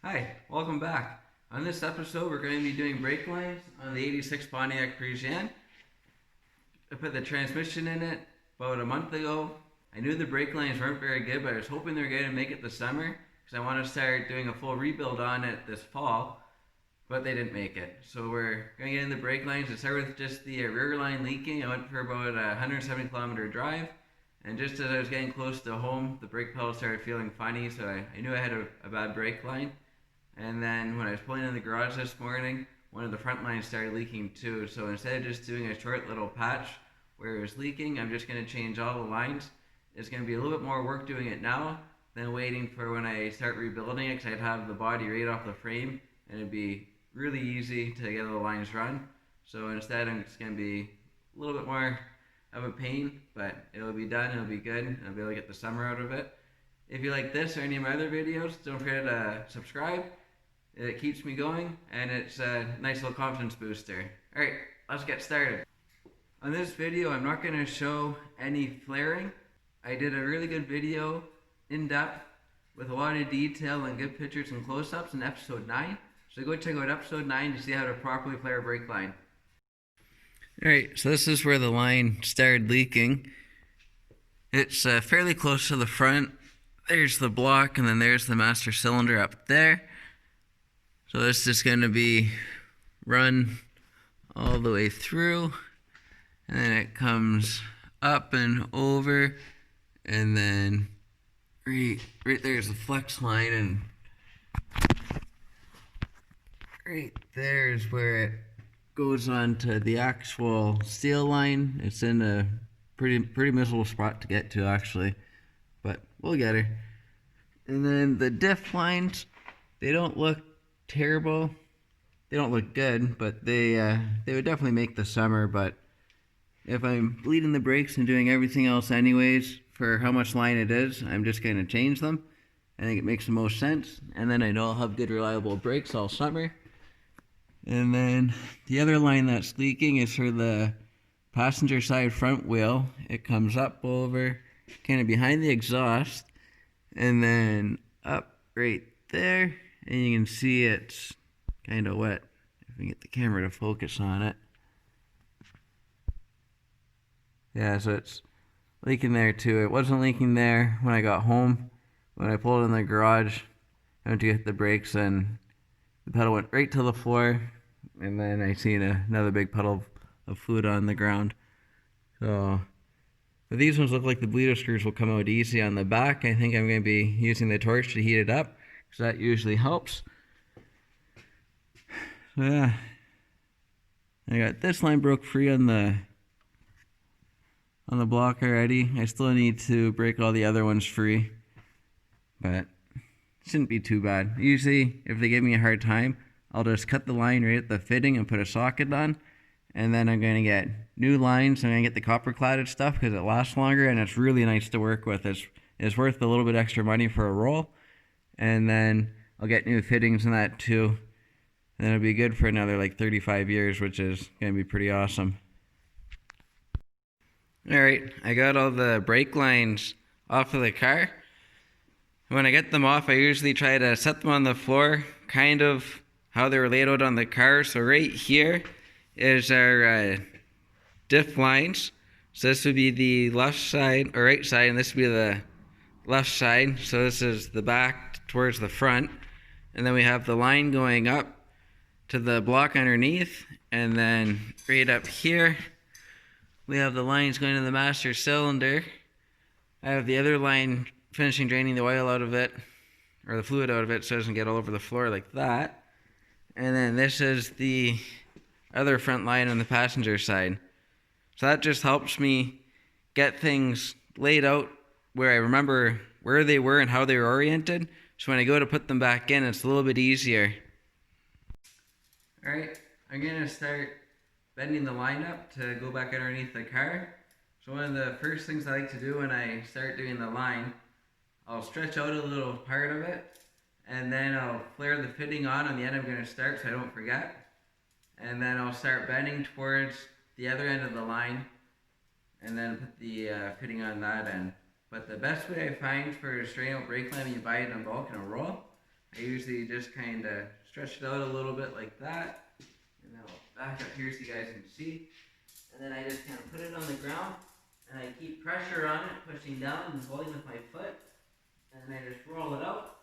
Hi, welcome back. On this episode, we're going to be doing brake lines on the 86 Pontiac Parisienne. I put the transmission in it about a month ago. I knew the brake lines weren't very good, but I was hoping they were going to make it this summer because I want to start doing a full rebuild on it this fall, but they didn't make it. So we're going to get in the brake lines. It started with just the rear line leaking. I went for about a 170 kilometer drive, and just as I was getting close to home, the brake pedal started feeling funny, so I knew I had a bad brake line. And then when I was pulling in the garage this morning, one of the front lines started leaking too. So instead of just doing a short little patch where it was leaking, I'm just going to change all the lines. It's going to be a little bit more work doing it now than waiting for when I start rebuilding it, because I'd have the body right off the frame and it'd be really easy to get all the lines run. So instead, it's going to be a little bit more of a pain, but it'll be done, it'll be good, and I'll be able to get the summer out of it. If you like this or any of my other videos, don't forget to subscribe. It keeps me going, and it's a nice little confidence booster. Alright, let's get started. On this video, I'm not going to show any flaring. I did a really good video, in depth, with a lot of detail and good pictures and close-ups in episode 9. So go check out episode 9 to see how to properly flare a brake line. Alright, so this is where the line started leaking. It's fairly close to the front. There's the block, and then there's the master cylinder up there. So this is going to be run all the way through, and then it comes up and over, and then right there's the flex line, and right there is where it goes on to the actual steel line. It's in a pretty miserable spot to get to, actually, but we'll get her. And then the diff lines, they don't look terrible. They don't look good, but they would definitely make the summer. But if I'm bleeding the brakes and doing everything else anyways for how much line it is, I'm just going to change them. I think it makes the most sense, and then I know I'll have good reliable brakes all summer. And then the other line that's leaking is for the passenger side front wheel. It comes up over kind of behind the exhaust, and then up right there, and you can see it's kind of wet. If we can get the camera to focus on it. Yeah, so it's leaking there too. It wasn't leaking there when I got home. When I pulled in the garage, I went to hit the brakes, and the pedal went right to the floor, and then I seen another big puddle of fluid on the ground. So, but these ones look like the bleeder screws will come out easy on the back. I think I'm going to be using the torch to heat it up, because that usually helps. So yeah, I got this line broke free on the block already. I still need to break all the other ones free, but it shouldn't be too bad. Usually, if they give me a hard time, I'll just cut the line right at the fitting and put a socket on, and then I'm going to get new lines. I'm going to get the copper cladded stuff because it lasts longer and it's really nice to work with. It's worth a little bit extra money for a roll, and then I'll get new fittings in that too. And it'll be good for another like 35 years, which is going to be pretty awesome. Alright, I got all the brake lines off of the car. When I get them off, I usually try to set them on the floor, kind of how they were laid out on the car. So right here is our diff lines. So this would be the left side, or right side, and this would be the left side. So this is the back towards the front. And then we have the line going up to the block underneath, and then right up here we have the lines going to the master cylinder. I have the other line finishing draining the oil out of it, or the fluid out of it, so it doesn't get all over the floor like that. And then this is the other front line on the passenger side. So that just helps me get things laid out where I remember where they were and how they were oriented, so when I go to put them back in, it's a little bit easier. Alright, I'm going to start bending the line up to go back underneath the car. So one of the first things I like to do when I start doing the line, I'll stretch out a little part of it, and then I'll flare the fitting on the end I'm going to start so I don't forget. And then I'll start bending towards the other end of the line, and then put the fitting on that end. But the best way I find for straightening out brake line when you buy it in bulk in a roll, I usually just kind of stretch it out a little bit like that. And then I'll back up here so you guys can see. And then I just kind of put it on the ground. And I keep pressure on it, pushing down and holding with my foot. And then I just roll it out.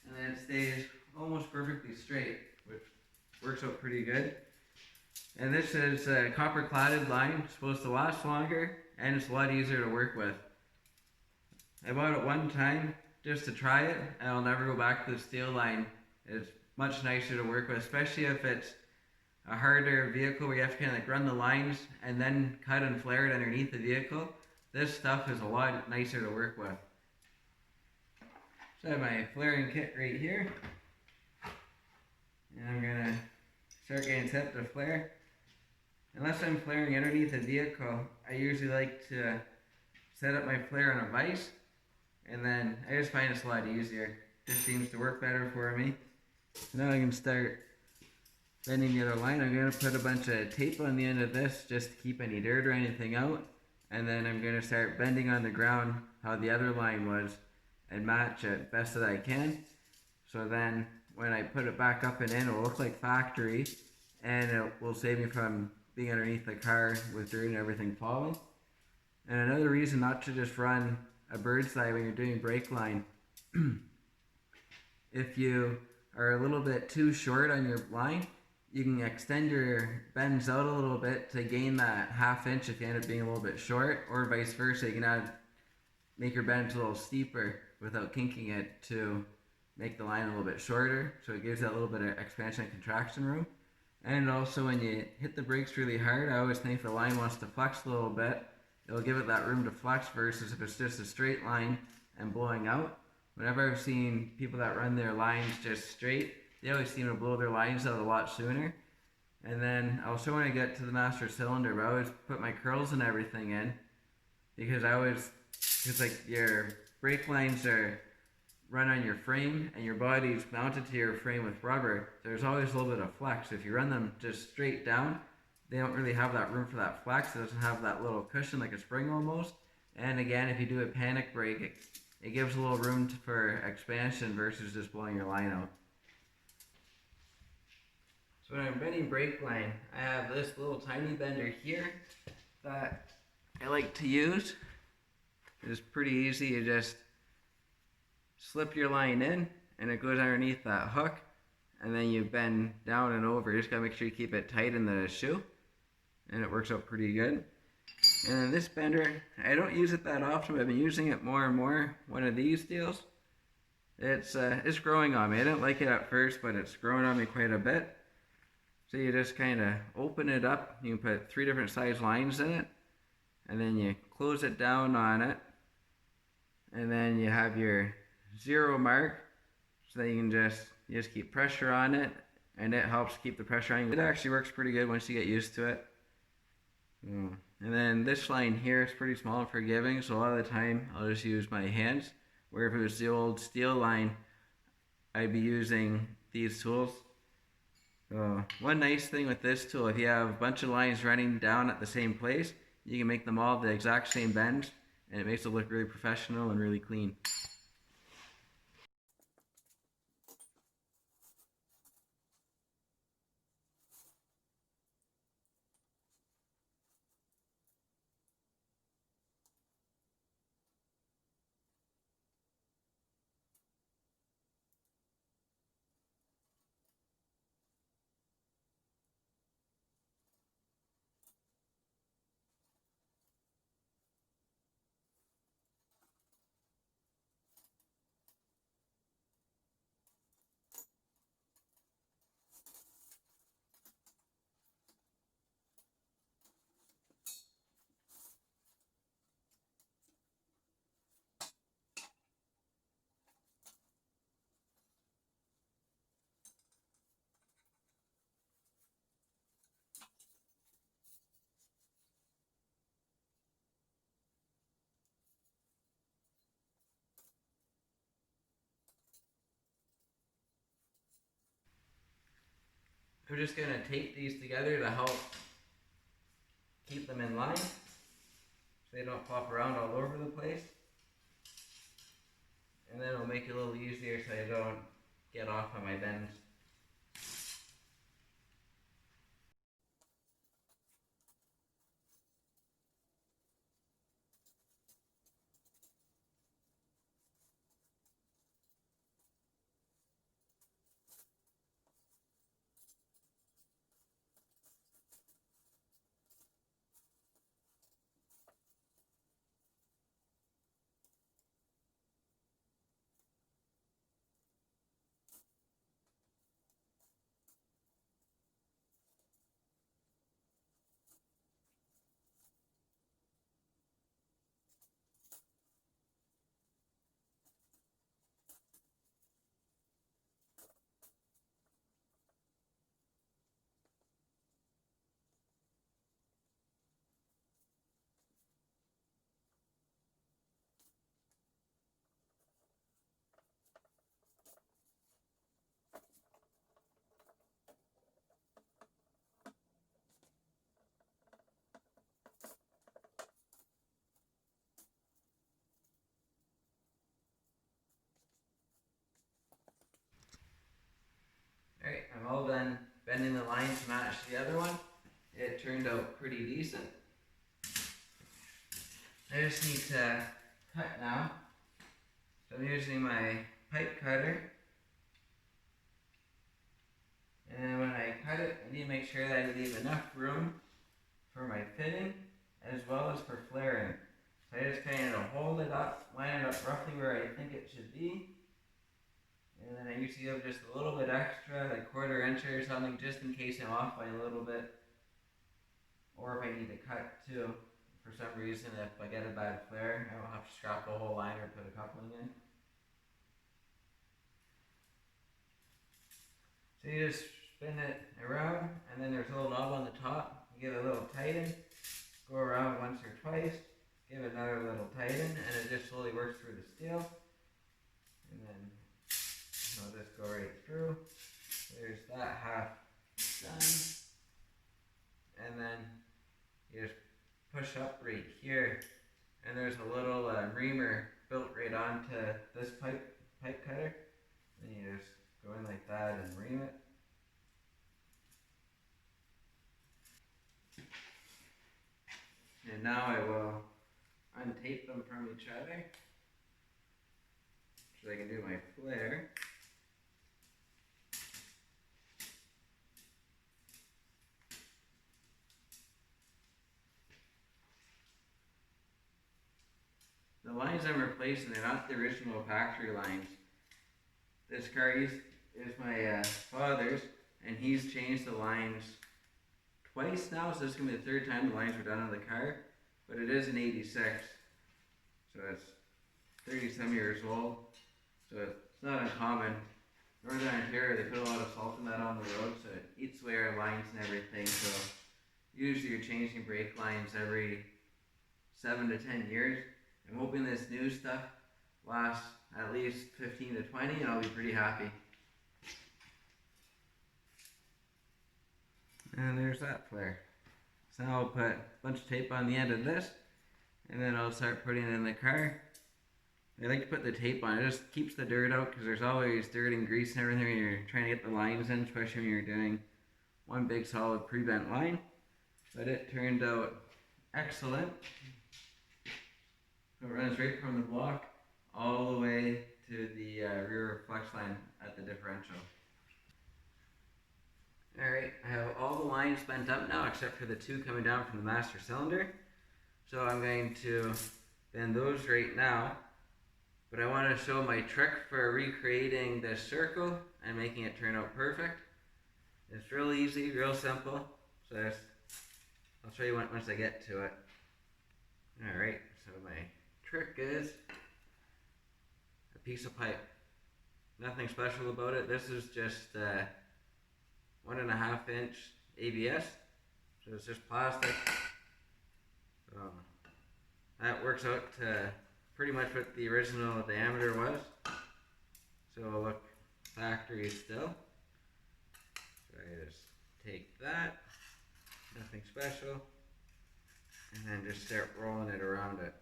And then it stays almost perfectly straight, which works out pretty good. And this is a copper cladded line, it's supposed to last longer, and it's a lot easier to work with. I bought it one time just to try it, and I'll never go back to the steel line. It's much nicer to work with, especially if it's a harder vehicle where you have to kind of like run the lines and then cut and flare it underneath the vehicle. This stuff is a lot nicer to work with. So I have my flaring kit right here. And I'm going to start getting set to flare. Unless I'm flaring underneath the vehicle, I usually like to set up my flare on a vise. And then I just find it's a lot easier. It just seems to work better for me. So now I can start bending the other line. I'm going to put a bunch of tape on the end of this just to keep any dirt or anything out. And then I'm going to start bending on the ground how the other line was and match it best that I can. So then when I put it back up and in, it will look like factory, and it will save me from being underneath the car with dirt and everything falling. And another reason not to just run a bird's eye when you're doing brake line, if you are a little bit too short on your line, you can extend your bends out a little bit to gain that ½ inch if you end up being a little bit short, or vice versa. You can make your bends a little steeper without kinking it to make the line a little bit shorter, so it gives that little bit of expansion and contraction room. And also when you hit the brakes really hard, I always think if the line wants to flex a little bit, it'll give it that room to flex versus if it's just a straight line and blowing out. Whenever I've seen people that run their lines just straight, they always seem to blow their lines out a lot sooner. And then also when I get to the master cylinder, I always put my curls and everything in, because like your brake lines are run on your frame and your body's mounted to your frame with rubber. There's always a little bit of flex. If you run them just straight down, they don't really have that room for that flex. It doesn't have that little cushion like a spring almost. And again, if you do a panic brake, it gives a little room for expansion versus just blowing your line out. So when I'm bending brake line, I have this little tiny bender here that I like to use. It's pretty easy. You just slip your line in and it goes underneath that hook, and then you bend down and over. You just gotta make sure you keep it tight in the shoe, and it works out pretty good. And then this bender, I don't use it that often, but I've been using it more and more. One of these deals, it's growing on me. I didn't like it at first, but it's growing on me quite a bit. So you just kind of open it up. You can put 3 different size lines in it, and then you close it down on it, and then you have your 0 mark, so that you can just keep pressure on it, and it helps keep the pressure on. It actually works pretty good once you get used to it. And then this line here is pretty small and forgiving, so a lot of the time I'll just use my hands, where if it was the old steel line, I'd be using these tools. One nice thing with this tool, if you have a bunch of lines running down at the same place, you can make them all the exact same bend, and it makes it look really professional and really clean. I'm just going to tape these together to help keep them in line, so they don't pop around all over the place. And then I'll it'll make it a little easier so I don't get off on my bends. Alright, I'm all done bending the line to match the other one. It turned out pretty decent. I just need to cut now. So I'm using my pipe cutter. And when I cut it, I need to make sure that I leave enough room for my fitting as well as for flaring. So I just kind of hold it up, line it up roughly where I think it should be. And then I usually have just a little bit extra, like 1/4 inch or something, just in case I'm off by a little bit. Or if I need to cut too, for some reason, if I get a bad flare, I don't have to scrap the whole line or put a coupling in. So you just spin it around, and then there's a little knob on the top. You give it a little tighten, go around once or twice, give it another little tighten, and it just slowly works through the steel. And then I'll just go right through. There's that half done. And then you just push up right here. And there's a little reamer built right onto this pipe cutter. And you just go in like that and ream it. And now I will untape them from each other so I can do my flare. The lines I'm replacing, they're not the original factory lines. This car is my father's, and he's changed the lines twice now, so this is going to be the 3rd time the lines were done on the car. But it is an 86, so it's 30-some years old, so it's not uncommon. Northern Ontario, they put a lot of salt and that on the road, so it eats away our lines and everything. So usually you're changing brake lines every 7 to 10 years. I'm hoping this new stuff lasts at least 15 to 20 and I'll be pretty happy. And there's that flare. So now I'll put a bunch of tape on the end of this and then I'll start putting it in the car. I like to put the tape on, it just keeps the dirt out because there's always dirt and grease and everything when you're trying to get the lines in, especially when you're doing one big solid pre-bent line. But it turned out excellent. It runs right from the block all the way to the rear flex line at the differential. Alright, I have all the lines bent up now except for the 2 coming down from the master cylinder. So I'm going to bend those right now. But I want to show my trick for recreating this circle and making it turn out perfect. It's real easy, real simple. So I'll show you once I get to it. Alright, so my trick is a piece of pipe. Nothing special about it. This is just 1.5 inch ABS. So it's just plastic. So that works out to pretty much what the original diameter was. So it'll look factory still. So I just take that, nothing special, and then just start rolling it around it.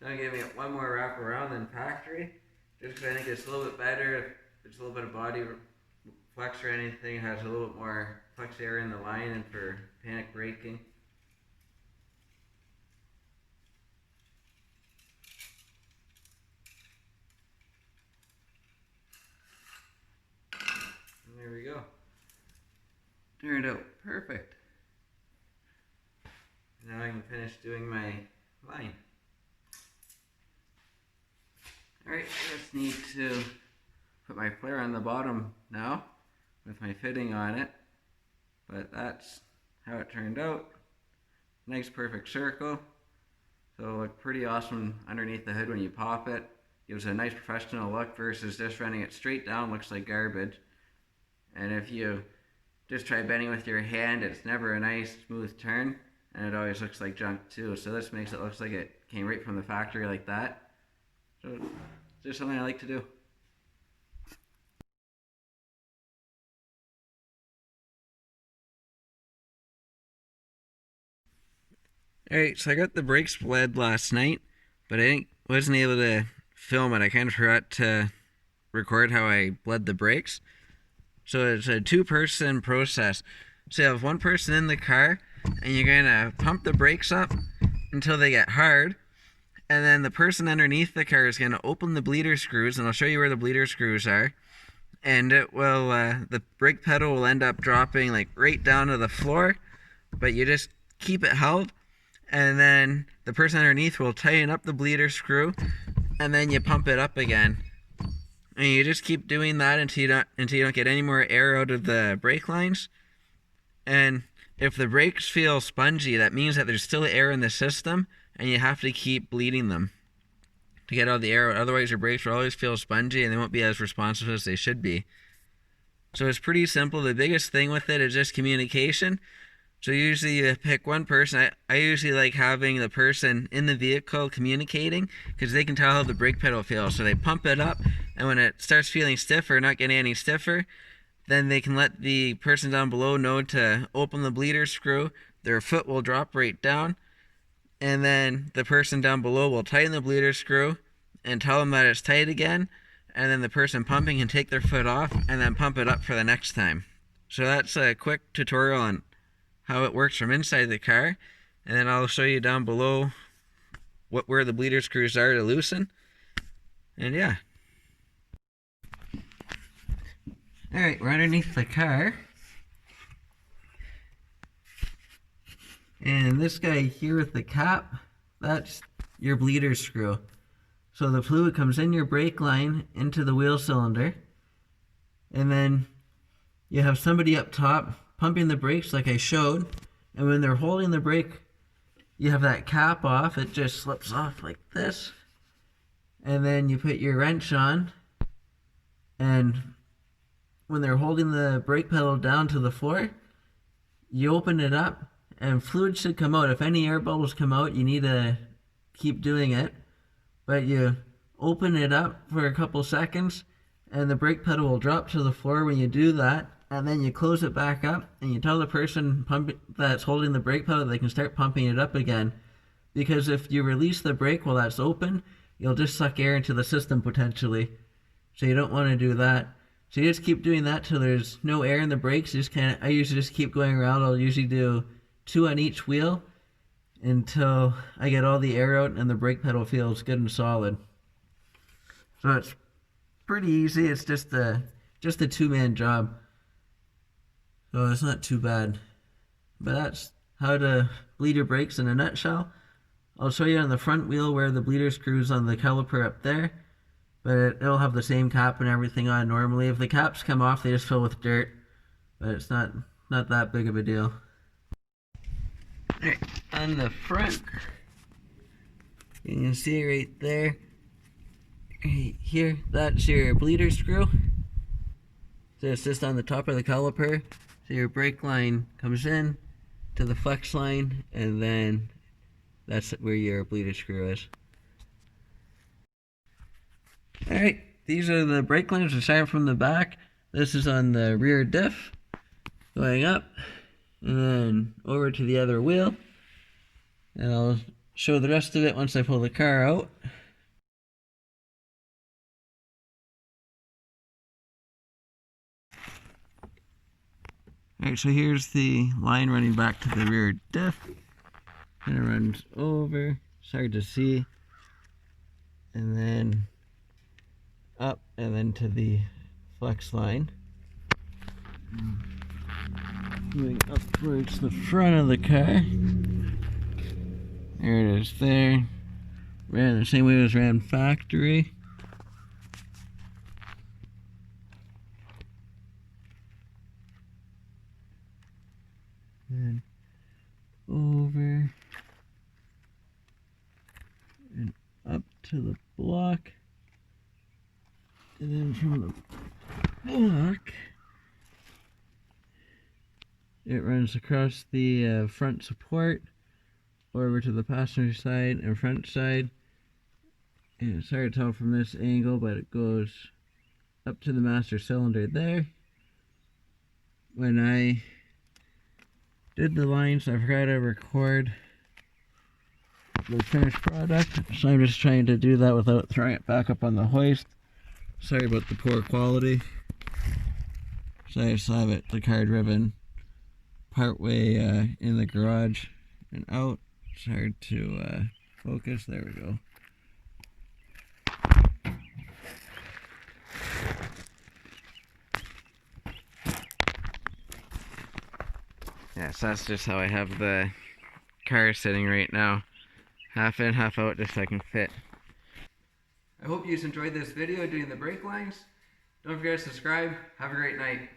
So I'm giving it one more wrap around than factory, just because I think it's a little bit better if there's a little bit of body flex or anything, it has a little bit more flex area in the line and for panic braking. And there we go. Turned out perfect. Now I can finish doing my line. Alright, I just need to put my flare on the bottom now with my fitting on it. But that's how it turned out. Nice perfect circle. So it'll look pretty awesome underneath the hood when you pop it. Gives a nice professional look versus just running it straight down, looks like garbage. And if you just try bending with your hand, it's never a nice smooth turn, and it always looks like junk too. So this makes it look like it came right from the factory like that. So it's just something I like to do. Alright, so I got the brakes bled last night, but I wasn't able to film it. I kind of forgot to record how I bled the brakes. So it's a two-person process. So you have one person in the car, and you're going to pump the brakes up until they get hard, and then the person underneath the car is going to open the bleeder screws, and I'll show you where the bleeder screws are, and it will, the brake pedal will end up dropping like right down to the floor, but you just keep it held, and then the person underneath will tighten up the bleeder screw, and then you pump it up again. And you just keep doing that until you don't get any more air out of the brake lines. And if the brakes feel spongy, that means that there's still air in the system, and you have to keep bleeding them to get all the air out. Otherwise, your brakes will always feel spongy, and they won't be as responsive as they should be. So it's pretty simple. The biggest thing with it is just communication. So usually you pick one person. I usually like having the person in the vehicle communicating, because they can tell how the brake pedal feels. So they pump it up, and when it starts feeling stiffer, not getting any stiffer, then they can let the person down below know to open the bleeder screw. Their foot will drop right down, and then the person down below will tighten the bleeder screw and tell them that it's tight again, and then the person pumping can take their foot off and then pump it up for the next time. So that's a quick tutorial on how it works from inside the car, and then I'll show you down below where the bleeder screws are to loosen. And yeah. Alright, we're underneath the car, and this guy here with the cap, that's your bleeder screw. So the fluid comes in your brake line into the wheel cylinder, and then you have somebody up top pumping the brakes like I showed, and when they're holding the brake, you have that cap off. It just slips off like this, and then you put your wrench on, and when they're holding the brake pedal down to the floor, you open it up, and fluid should come out. If any air bubbles come out, you need to keep doing it, but you open it up for a couple seconds, and the brake pedal will drop to the floor when you do that. And then you close it back up, and you tell the person that's holding the brake pedal they can start pumping it up again. Because if you release the brake while that's open, you'll just suck air into the system potentially. So you don't want to do that. So you just keep doing that till there's no air in the brakes. I usually just keep going around. I'll usually do 2 on each wheel until I get all the air out and the brake pedal feels good and solid. So it's pretty easy. It's just a 2-man job. So it's not too bad. But that's how to bleed your brakes in a nutshell. I'll show you on the front wheel where the bleeder screws on the caliper up there. But it'll have the same cap and everything on normally. If the caps come off, they just fill with dirt. But it's not that big of a deal. Alright, on the front, you can see right there, right here, that's your bleeder screw. So it's just on the top of the caliper. So your brake line comes in to the flex line, and then that's where your bleeder screw is. Alright, these are the brake lines aside from the back. This is on the rear diff, going up, and then over to the other wheel. And I'll show the rest of it once I pull the car out. Alright, so here's the line running back to the rear diff. And it runs over. It's hard to see. And then up and then to the flex line. Moving up towards the front of the car. There it is there. Ran the same way as ran factory. And over and up to the block. And then from the block, it runs across the front support over to the passenger side and front side. And it's hard to tell from this angle, but it goes up to the master cylinder there. When I did the lines, I forgot to record the finished product, so I'm just trying to do that without throwing it back up on the hoist. Sorry about the poor quality. So I just have the car driven partway in the garage and out. It's hard to focus. There we go. Yeah, so that's just how I have the car sitting right now. Half in, half out, just so I can fit. I hope you enjoyed this video doing the brake lines. Don't forget to subscribe. Have a great night.